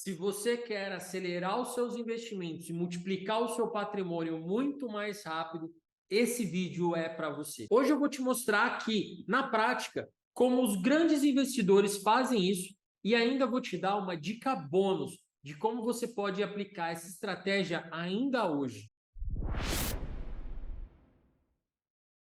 Se você quer acelerar os seus investimentos e multiplicar o seu patrimônio muito mais rápido, esse vídeo é para você. Hoje eu vou te mostrar aqui, na prática, como os grandes investidores fazem isso e ainda vou te dar uma dica bônus de como você pode aplicar essa estratégia ainda hoje.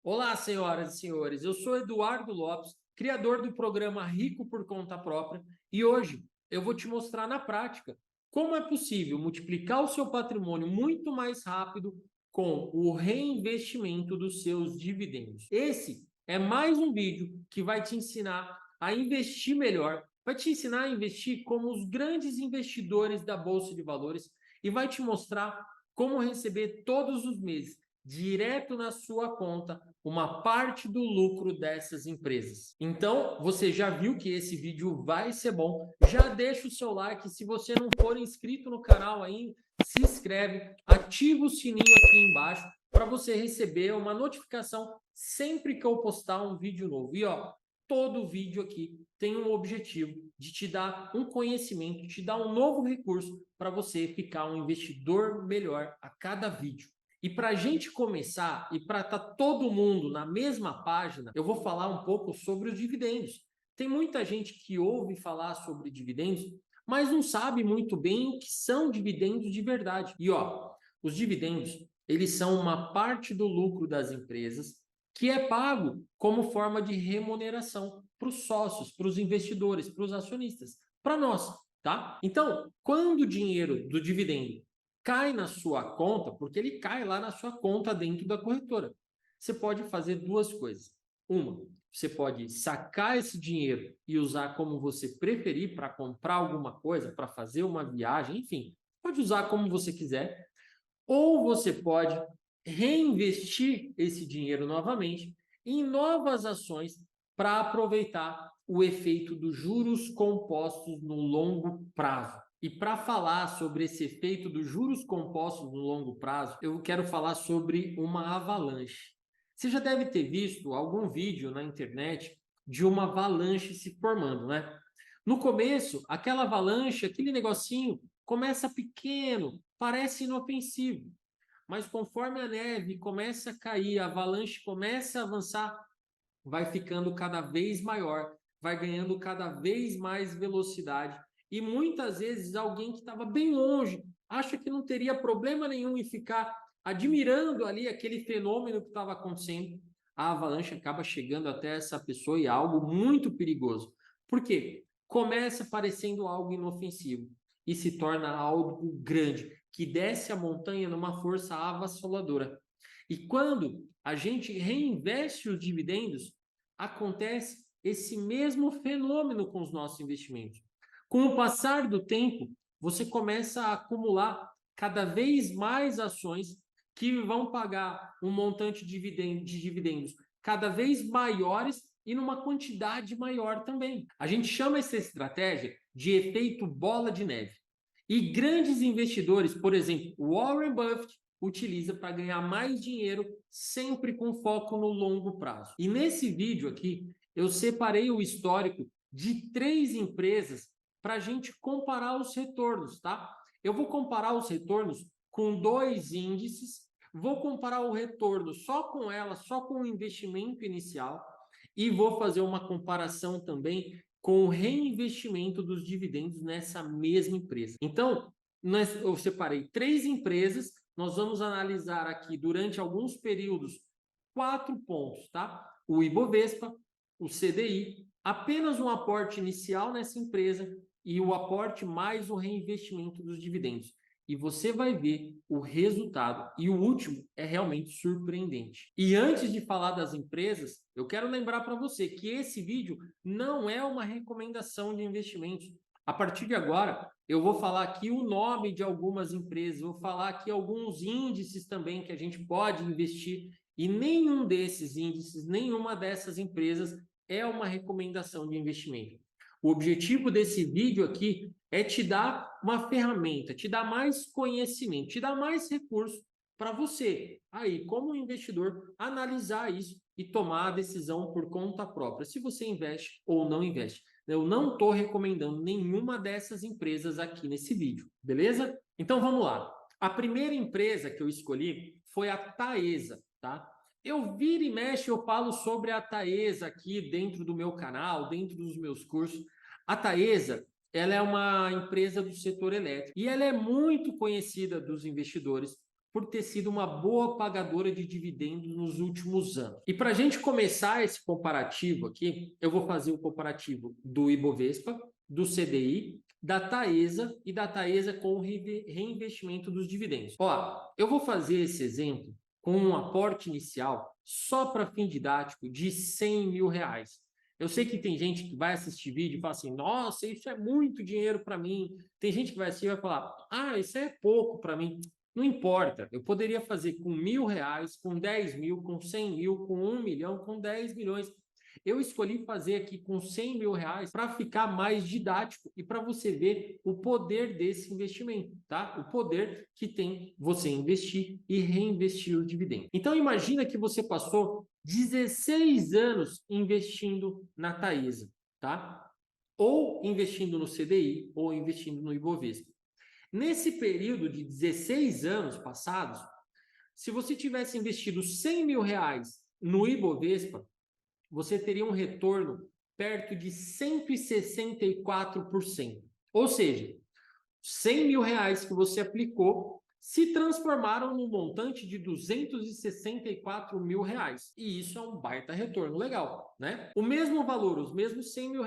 Olá, senhoras e senhores, eu sou Eduardo Lopes, criador do programa Rico por Conta Própria, e hoje eu vou te mostrar na prática como é possível multiplicar o seu patrimônio muito mais rápido com o reinvestimento dos seus dividendos. Esse é mais um vídeo que vai te ensinar a investir melhor, vai te ensinar a investir como os grandes investidores da Bolsa de Valores e vai te mostrar como receber todos os meses direto na sua conta uma parte do lucro dessas empresas. Então, você já viu que esse vídeo vai ser bom. Já deixa o seu like. Se você não for inscrito no canal ainda, se inscreve, ativa o sininho aqui embaixo para você receber uma notificação sempre que eu postar um vídeo novo. E ó, todo vídeo aqui tem um objetivo de te dar um conhecimento, te dar um novo recurso para você ficar um investidor melhor a cada vídeo. E para a gente começar e para estar todo mundo na mesma página, eu vou falar um pouco sobre os dividendos. Tem muita gente que ouve falar sobre dividendos, mas não sabe muito bem o que são dividendos de verdade. E ó, os dividendos, eles são uma parte do lucro das empresas que é pago como forma de remuneração para os sócios, para os investidores, para os acionistas, para nós, tá? Então, quando o dinheiro do dividendo cai na sua conta, porque ele cai lá na sua conta dentro da corretora. Você pode fazer duas coisas. Uma, você pode sacar esse dinheiro e usar como você preferir para comprar alguma coisa, para fazer uma viagem, enfim, pode usar como você quiser. Ou você pode reinvestir esse dinheiro novamente em novas ações para aproveitar o efeito dos juros compostos no longo prazo. E para falar sobre esse efeito dos juros compostos no longo prazo, eu quero falar sobre uma avalanche. Você já deve ter visto algum vídeo na internet de uma avalanche se formando, né? No começo, aquela avalanche, aquele negocinho, começa pequeno, parece inofensivo. Mas conforme a neve começa a cair, a avalanche começa a avançar, vai ficando cada vez maior, vai ganhando cada vez mais velocidade. E muitas vezes alguém que estava bem longe acha que não teria problema nenhum em ficar admirando ali aquele fenômeno que estava acontecendo. A avalanche acaba chegando até essa pessoa e é algo muito perigoso. Por quê? Começa parecendo algo inofensivo e se torna algo grande, que desce a montanha numa força avassaladora. E quando a gente reinveste os dividendos, acontece esse mesmo fenômeno com os nossos investimentos. Com o passar do tempo, você começa a acumular cada vez mais ações que vão pagar um montante de dividendos cada vez maiores e numa quantidade maior também. A gente chama essa estratégia de efeito bola de neve. E grandes investidores, por exemplo, Warren Buffett, utiliza para ganhar mais dinheiro, sempre com foco no longo prazo. E nesse vídeo aqui, eu separei o histórico de 3 empresas para a gente comparar os retornos, tá? Eu vou comparar os retornos com 2 índices, vou comparar o retorno só com ela, só com o investimento inicial, e vou fazer uma comparação também com o reinvestimento dos dividendos nessa mesma empresa. Então, eu separei 3 empresas, nós vamos analisar aqui durante alguns períodos 4 pontos, tá? O Ibovespa, o CDI, apenas um aporte inicial nessa empresa e o aporte mais o reinvestimento dos dividendos. E você vai ver o resultado. E o último é realmente surpreendente. E antes de falar das empresas, eu quero lembrar para você que esse vídeo não é uma recomendação de investimentos. A partir de agora, eu vou falar aqui o nome de algumas empresas, vou falar aqui alguns índices também que a gente pode investir, e nenhum desses índices, nenhuma dessas empresas é uma recomendação de investimento. O objetivo desse vídeo aqui é te dar uma ferramenta, te dar mais conhecimento, te dar mais recursos para você, aí, como investidor, analisar isso e tomar a decisão por conta própria, se você investe ou não investe. Eu não estou recomendando nenhuma dessas empresas aqui nesse vídeo, beleza? Então vamos lá. A primeira empresa que eu escolhi foi a Taesa, tá? Eu vira e mexe, eu falo sobre a Taesa aqui dentro do meu canal, dentro dos meus cursos. A Taesa, ela é uma empresa do setor elétrico e ela é muito conhecida dos investidores por ter sido uma boa pagadora de dividendos nos últimos anos. E para a gente começar esse comparativo aqui, eu vou fazer o comparativo do Ibovespa, do CDI, da Taesa e da Taesa com o reinvestimento dos dividendos. Ó, eu vou fazer esse exemplo com um aporte inicial só para fim didático de R$100 mil. Eu sei que tem gente que vai assistir vídeo e fala assim, nossa, isso é muito dinheiro para mim. Tem gente que vai assistir e vai falar, ah, isso é pouco para mim. Não importa, eu poderia fazer com R$1.000, com 10 mil, com 100 mil, com 1 milhão, com 10 milhões. Eu escolhi fazer aqui com R$100 mil para ficar mais didático e para você ver o poder desse investimento, tá? O poder que tem você investir e reinvestir os dividendos. Então, imagina que você passou 16 anos investindo na Taesa, tá? Ou investindo no CDI, ou investindo no Ibovespa. Nesse período de 16 anos passados, se você tivesse investido R$100 mil no Ibovespa, você teria um retorno perto de 164%. Ou seja, R$100 mil que você aplicou se transformaram num montante de R$264 mil. E isso é um baita retorno legal, né? O mesmo valor, os mesmos R$100 mil,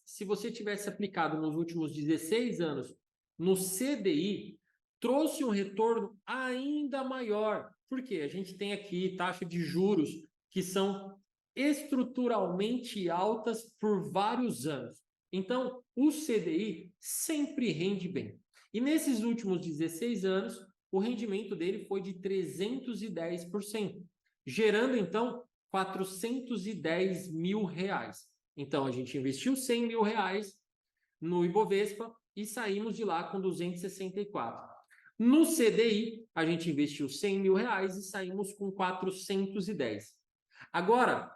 se você tivesse aplicado nos últimos 16 anos no CDI, trouxe um retorno ainda maior. Porque a gente tem aqui taxa de juros que são estruturalmente altas por vários anos. Então, o CDI sempre rende bem. E nesses últimos 16 anos, o rendimento dele foi de 310%, gerando, então, R$410 mil. Então, a gente investiu R$100 mil no Ibovespa e saímos de lá com 264. No CDI, a gente investiu R$100 mil e saímos com 410. Agora,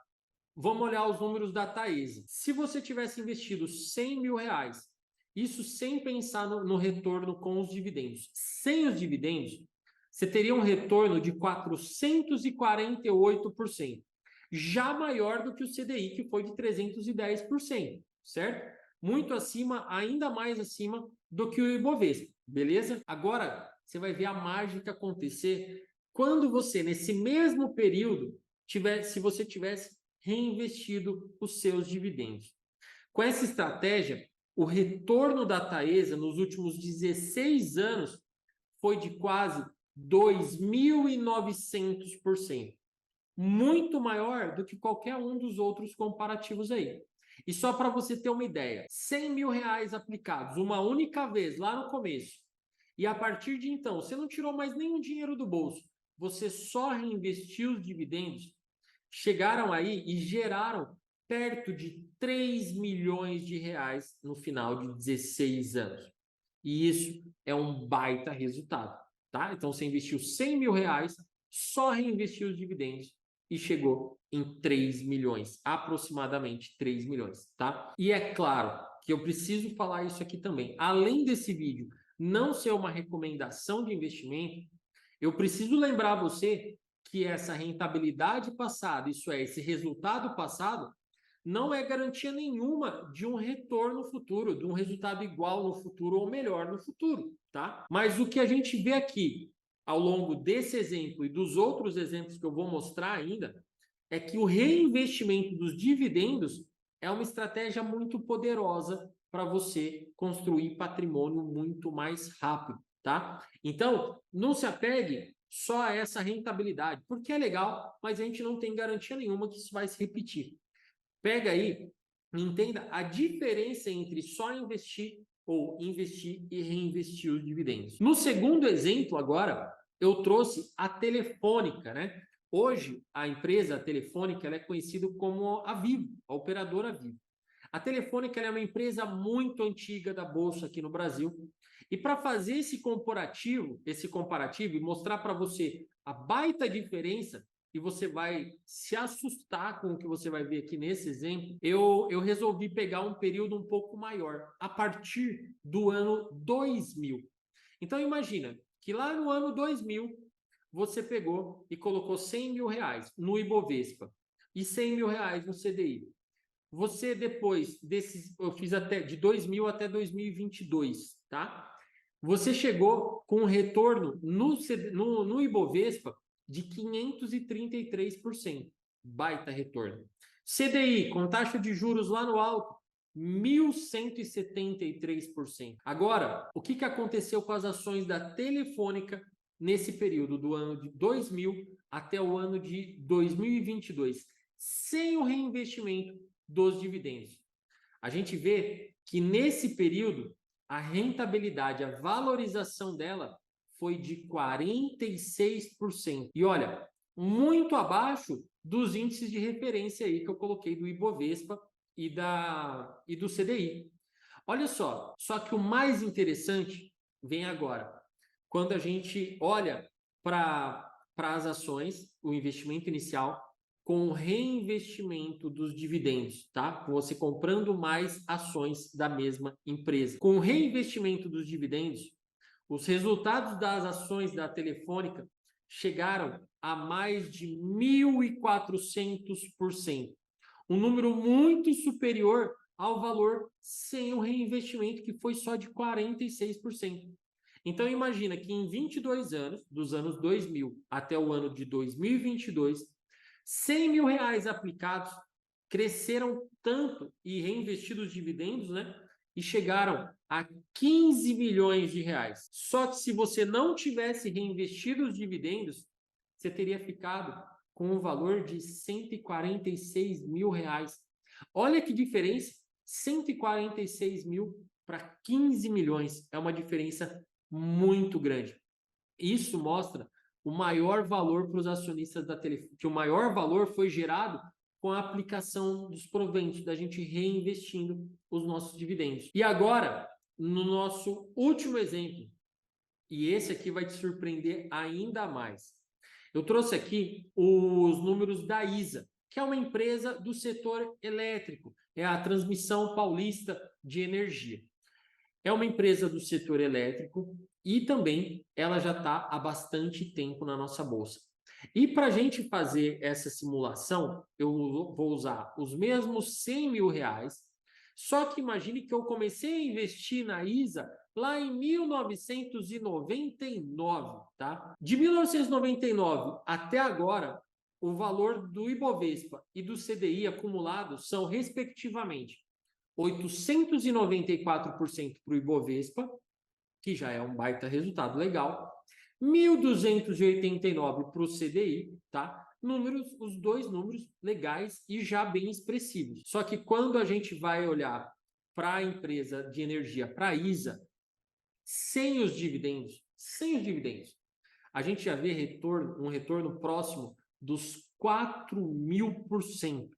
vamos olhar os números da Taesa. Se você tivesse investido R$100 mil, isso sem pensar no retorno com os dividendos, sem os dividendos, você teria um retorno de 448%, já maior do que o CDI, que foi de 310%, certo? Muito acima, ainda mais acima do que o Ibovespa, beleza? Agora, você vai ver a mágica acontecer quando você, nesse mesmo período, se você tivesse reinvestido os seus dividendos. Com essa estratégia, o retorno da Taesa nos últimos 16 anos foi de quase 2.900%. Muito maior do que qualquer um dos outros comparativos aí. E só para você ter uma ideia, R$100 mil aplicados uma única vez lá no começo, e a partir de então, você não tirou mais nenhum dinheiro do bolso, você só reinvestiu os dividendos, chegaram aí e geraram perto de R$3 milhões no final de 16 anos. E isso é um baita resultado, tá? Então, você investiu R$100 mil, só reinvestiu os dividendos e chegou em 3 milhões, aproximadamente 3 milhões, tá? E é claro que eu preciso falar isso aqui também. Além desse vídeo não ser uma recomendação de investimento, eu preciso lembrar você que essa rentabilidade passada, isso é, esse resultado passado, não é garantia nenhuma de um retorno futuro, de um resultado igual no futuro ou melhor no futuro, tá? Mas o que a gente vê aqui, ao longo desse exemplo e dos outros exemplos que eu vou mostrar ainda, é que o reinvestimento dos dividendos é uma estratégia muito poderosa para você construir patrimônio muito mais rápido, tá? Então, não se apegue só a essa rentabilidade, porque é legal, mas a gente não tem garantia nenhuma que isso vai se repetir. Pega aí, entenda a diferença entre só investir ou investir e reinvestir os dividendos. No segundo exemplo agora, eu trouxe a Telefônica, né? Hoje, a empresa Telefônica ela é conhecida como a Vivo, a operadora Vivo. A Telefônica ela é uma empresa muito antiga da Bolsa aqui no Brasil. E para fazer esse comparativo e mostrar para você a baita diferença e você vai se assustar com o que você vai ver aqui nesse exemplo, eu resolvi pegar um período um pouco maior, a partir do ano 2000. Então, imagina que lá no ano 2000, você pegou e colocou 100 mil reais no Ibovespa e 100 mil reais no CDI. Você depois desses, eu fiz até de 2000 até 2022, tá? Você chegou com um retorno no Ibovespa de 533%. Baita retorno. CDI, com taxa de juros lá no alto, 1.173%. Agora, o que aconteceu com as ações da Telefônica nesse período do ano de 2000 até o ano de 2022, sem o reinvestimento dos dividendos? A gente vê que nesse período a rentabilidade, a valorização dela foi de 46%. E olha, muito abaixo dos índices de referência aí que eu coloquei do Ibovespa e do CDI. Olha só que o mais interessante vem agora. Quando a gente olha para as ações, o investimento inicial, com o reinvestimento dos dividendos, tá? Você comprando mais ações da mesma empresa. Com o reinvestimento dos dividendos, os resultados das ações da Telefônica chegaram a mais de 1.400%. Um número muito superior ao valor sem o reinvestimento, que foi só de 46%. Então, imagina que em 22 anos, dos anos 2000 até o ano de 2022, 100 mil reais aplicados cresceram tanto e reinvestidos dividendos, né? E chegaram a 15 milhões de reais. Só que se você não tivesse reinvestido os dividendos, você teria ficado com um valor de 146 mil reais. Olha que diferença, 146 mil para 15 milhões. É uma diferença muito grande. Isso mostra o maior valor para os acionistas da Telefônica, que o maior valor foi gerado com a aplicação dos proventos, da gente reinvestindo os nossos dividendos. E agora, no nosso último exemplo, e esse aqui vai te surpreender ainda mais. Eu trouxe aqui os números da ISA, que é uma empresa do setor elétrico, é a Transmissão Paulista de Energia. É uma empresa do setor elétrico e também ela já está há bastante tempo na nossa bolsa. E para a gente fazer essa simulação, eu vou usar os mesmos 100 mil reais, só que imagine que eu comecei a investir na ISA lá em 1999, tá? De 1999 até agora, o valor do Ibovespa e do CDI acumulados são, respectivamente, 894% para o Ibovespa, que já é um baita resultado legal, 1.289 para o CDI, tá? Os dois números legais e já bem expressivos. Só que quando a gente vai olhar para a empresa de energia, para a ISA, sem os dividendos, a gente já vê um retorno próximo dos 4.000%,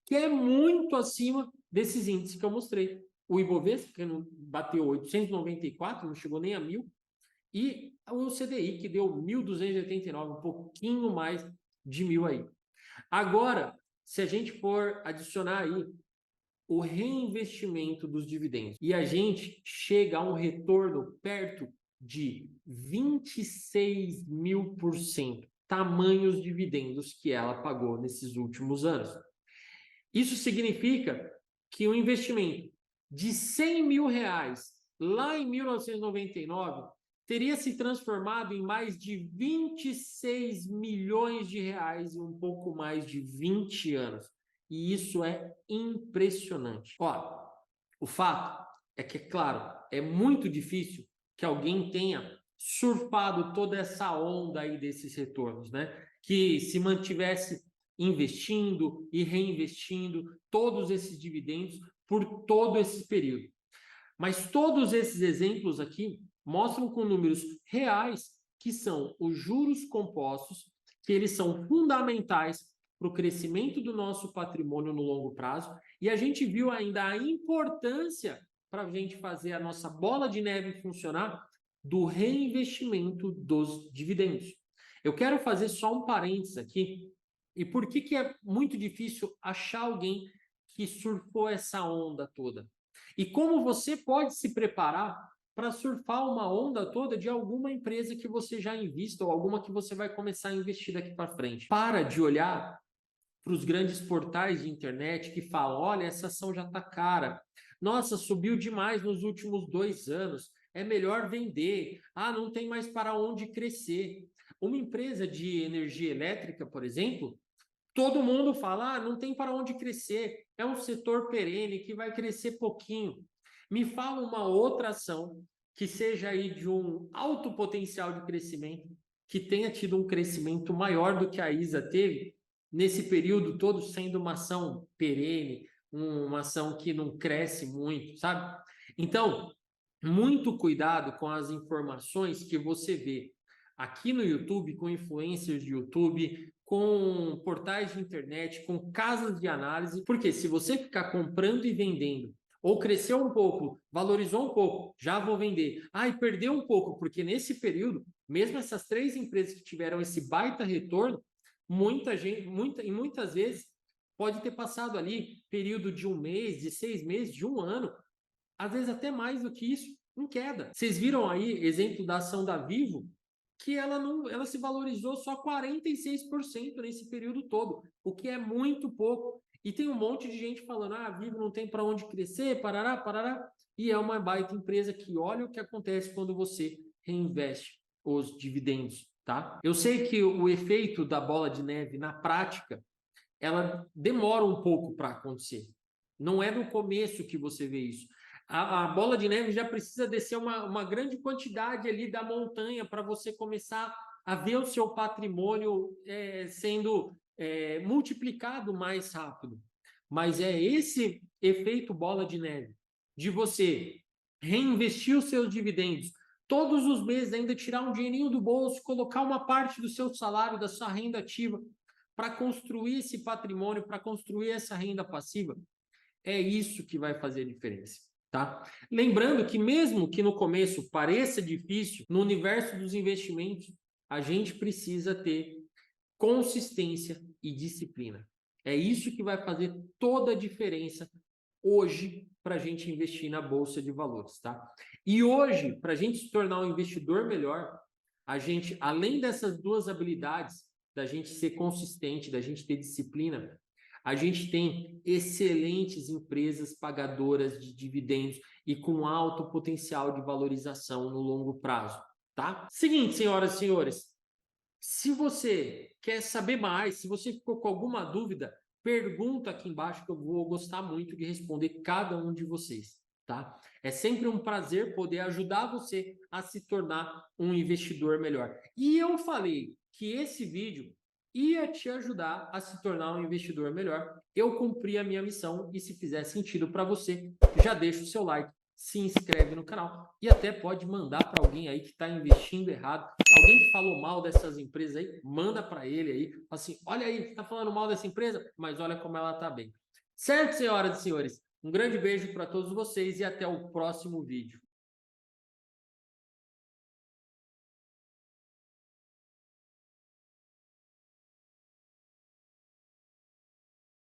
que é muito acima desses índices que eu mostrei. O Ibovespa, que bateu 894, não chegou nem a 1.000, e o CDI, que deu 1.289, um pouquinho mais de 1.000 aí. Agora, se a gente for adicionar aí o reinvestimento dos dividendos e a gente chega a um retorno perto de 26.000%, tamanhos dividendos que ela pagou nesses últimos anos. Isso significa que um investimento de 100 mil reais lá em 1999 teria se transformado em mais de 26 milhões de reais em um pouco mais de 20 anos. E isso é impressionante. Ó, o fato é que, é claro, é muito difícil que alguém tenha surfado toda essa onda aí desses retornos, né? Que se mantivesse investindo e reinvestindo todos esses dividendos por todo esse período. Mas todos esses exemplos aqui mostram com números reais que são os juros compostos, que eles são fundamentais para o crescimento do nosso patrimônio no longo prazo, e a gente viu ainda a importância para a gente fazer a nossa bola de neve funcionar do reinvestimento dos dividendos. Eu quero fazer só um parênteses aqui. E por que é muito difícil achar alguém que surfou essa onda toda? E como você pode se preparar para surfar uma onda toda de alguma empresa que você já invista ou alguma que você vai começar a investir daqui para frente. Para de olhar para os grandes portais de internet que falam: olha, essa ação já está cara. Nossa, subiu demais nos últimos 2 anos. É melhor vender. Ah, não tem mais para onde crescer. Uma empresa de energia elétrica, por exemplo, todo mundo fala: ah, não tem para onde crescer. É um setor perene que vai crescer pouquinho. Me fala uma outra ação que seja aí de um alto potencial de crescimento, que tenha tido um crescimento maior do que a ISA teve nesse período todo, sendo uma ação perene, uma ação que não cresce muito, sabe? Então, muito cuidado com as informações que você vê aqui no YouTube, com influencers de YouTube, com portais de internet, com casas de análise, porque se você ficar comprando e vendendo, ou cresceu um pouco, valorizou um pouco, já vou vender. Ah, e perdeu um pouco, porque nesse período, mesmo essas 3 empresas que tiveram esse baita retorno, muita gente, e muitas vezes pode ter passado ali período de 1 mês, de 6 meses, de 1 ano, às vezes até mais do que isso, em queda. Vocês viram aí exemplo da ação da Vivo, que ela se valorizou só 46% nesse período todo, o que é muito pouco. E tem um monte de gente falando: ah, a Vivo não tem para onde crescer, parará, parará. E é uma baita empresa que olha o que acontece quando você reinveste os dividendos, tá? Eu sei que o efeito da bola de neve na prática, ela demora um pouco para acontecer. Não é no começo que você vê isso. A bola de neve já precisa descer uma grande quantidade ali da montanha para você começar a ver o seu patrimônio sendo multiplicado mais rápido. Mas é esse efeito bola de neve, de você reinvestir os seus dividendos, todos os meses ainda tirar um dinheirinho do bolso, colocar uma parte do seu salário, da sua renda ativa, para construir esse patrimônio, para construir essa renda passiva. É isso que vai fazer a diferença, tá? Lembrando que mesmo que no começo pareça difícil, no universo dos investimentos, a gente precisa ter consistência e disciplina. É isso que vai fazer toda a diferença hoje para a gente investir na Bolsa de Valores, tá? E hoje, para a gente se tornar um investidor melhor, a gente, além dessas duas habilidades, da gente ser consistente, da gente ter disciplina, a gente tem excelentes empresas pagadoras de dividendos e com alto potencial de valorização no longo prazo, tá? Seguinte, senhoras e senhores, se você quer saber mais, se você ficou com alguma dúvida, pergunta aqui embaixo que eu vou gostar muito de responder cada um de vocês, tá? É sempre um prazer poder ajudar você a se tornar um investidor melhor. E eu falei que esse vídeo ia te ajudar a se tornar um investidor melhor. Eu cumpri a minha missão e se fizer sentido para você, já deixa o seu like, se inscreve no canal e até pode mandar para alguém aí que está investindo errado. Alguém que falou mal dessas empresas aí, manda para ele aí, assim: olha aí, está falando mal dessa empresa, mas olha como ela está bem. Certo, senhoras e senhores? Um grande beijo para todos vocês e até o próximo vídeo.